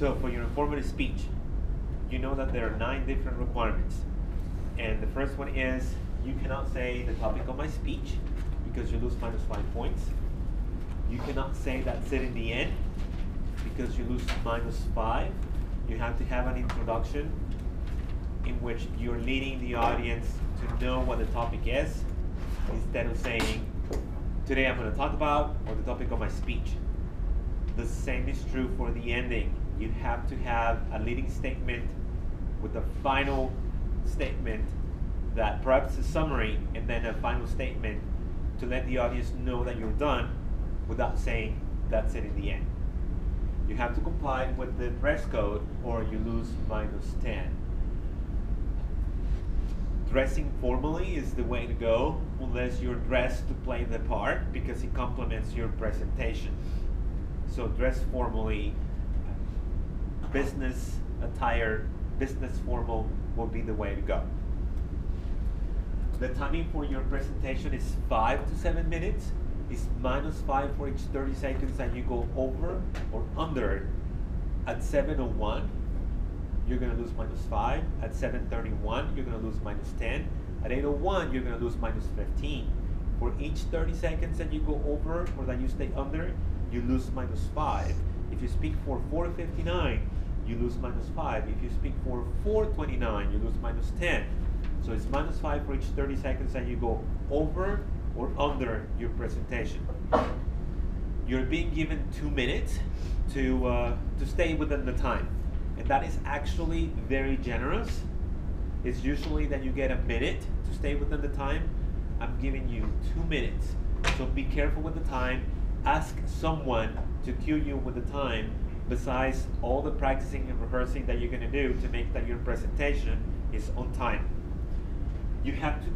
So for your informative speech, you know that there are 9 different requirements. And the first one is you cannot say the topic of my speech because you lose -5 points. You cannot say that's it in the end because you lose -5. You have to have an introduction in which you're leading the audience to know what the topic is instead of saying, today I'm going to talk about, or the topic of my speech. The same is true for the ending. You have to have a leading statement with a final statement that perhaps a summary and then a final statement to let the audience know that you're done without saying that's it in the end. You have to comply with the dress code or you lose -10. Dressing formally is the way to go unless you're dressed to play the part because it complements your presentation. So dress formally, business attire, business formal will be the way to go. The timing for your presentation is 5 to 7 minutes. It's -5 for each 30 seconds that you go over or under. At 7:01, you're going to lose -5. At 7:31, you're going to lose -10. At 8:01, you're going to lose -15. For each 30 seconds that you go over or that you stay under, you lose -5. If you speak for 4:59, you lose -5. If you speak for 4:29, you lose -10. So it's -5 for each 30 seconds that you go over or under your presentation. You're being given 2 minutes to stay within the time. And that is actually very generous. It's usually that you get a minute to stay within the time. I'm giving you 2 minutes. So be careful with the time. Ask someone to cue you with the time besides all the practicing and rehearsing that you're going to do to make that your presentation is on time. You have to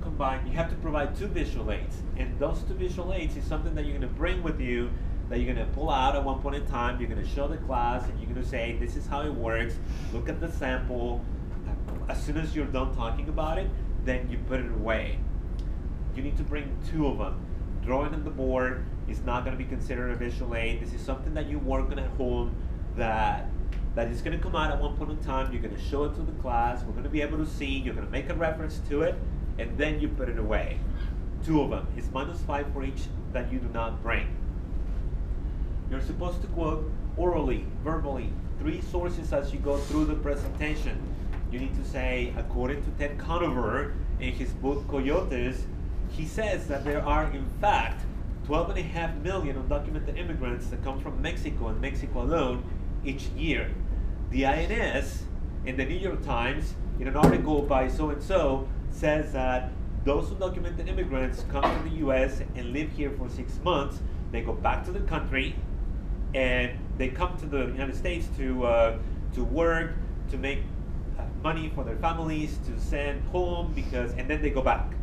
provide 2 visual aids, and those 2 visual aids is something that you're going to bring with you, that you're going to pull out at one point in time. You're going to show the class, and you're going to say, this is how it works. Look at the sample. As soon as you're done talking about it, then you put it away. You need to bring 2 of them. Drawing on the board is not going to be considered a visual aid. This is something that you work on at home that is going to come out at one point in time. You're going to show it to the class. We're going to be able to see. You're going to make a reference to it, and then you put it away. 2 of them. It's -5 for each that you do not bring. You're supposed to quote orally, verbally, 3 sources as you go through the presentation. You need to say, according to Ted Conover in his book Coyotes, he says that there are in fact 12.5 million undocumented immigrants that come from Mexico and Mexico alone each year. The INS in the New York Times, in an article by so-and-so, says that those undocumented immigrants come to the US and live here for 6 months. They go back to the country and they come to the United States to work, to make money for their families, to send home, and then they go back.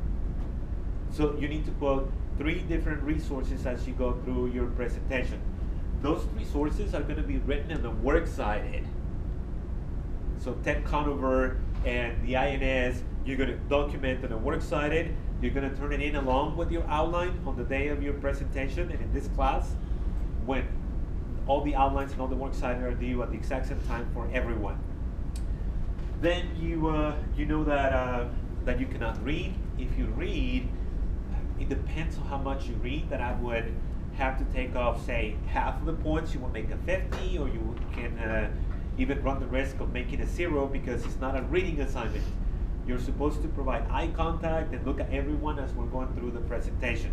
So you need to quote 3 different resources as you go through your presentation. Those 3 sources are going to be written in the works cited. So Ted Conover and the INS, you're going to document in a works cited. You're going to turn it in along with your outline on the day of your presentation. And in this class, when all the outlines and all the works cited are due at the exact same time for everyone. Then you know that you cannot read. If you read, it depends on how much you read, that I would have to take off, say, half of the points. You will make a 50, or you can even run the risk of making a 0 because it's not a reading assignment. You're supposed to provide eye contact and look at everyone as we're going through the presentation.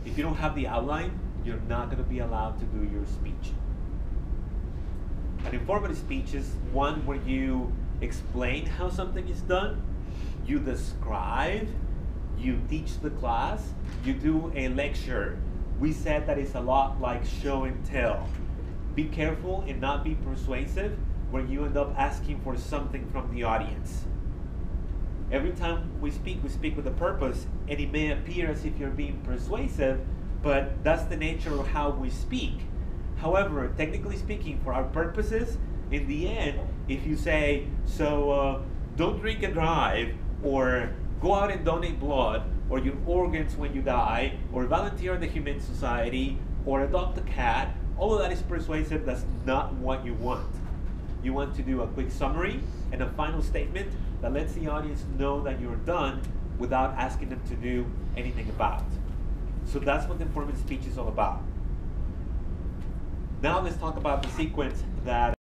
If you don't have the outline, you're not going to be allowed to do your speech. An informative speech is one where you explain how something is done, you describe, you teach the class, you do a lecture. We said that it's a lot like show and tell. Be careful and not be persuasive where you end up asking for something from the audience. Every time we speak with a purpose, and it may appear as if you're being persuasive, but that's the nature of how we speak. However, technically speaking, for our purposes, in the end, if you say, don't drink and drive, or go out and donate blood, or your organs when you die, or volunteer in the Humane Society, or adopt a cat, all of that is persuasive. That's not what you want. You want to do a quick summary and a final statement that lets the audience know that you're done without asking them to do anything about it. So that's what the informative speech is all about. Now let's talk about the sequence that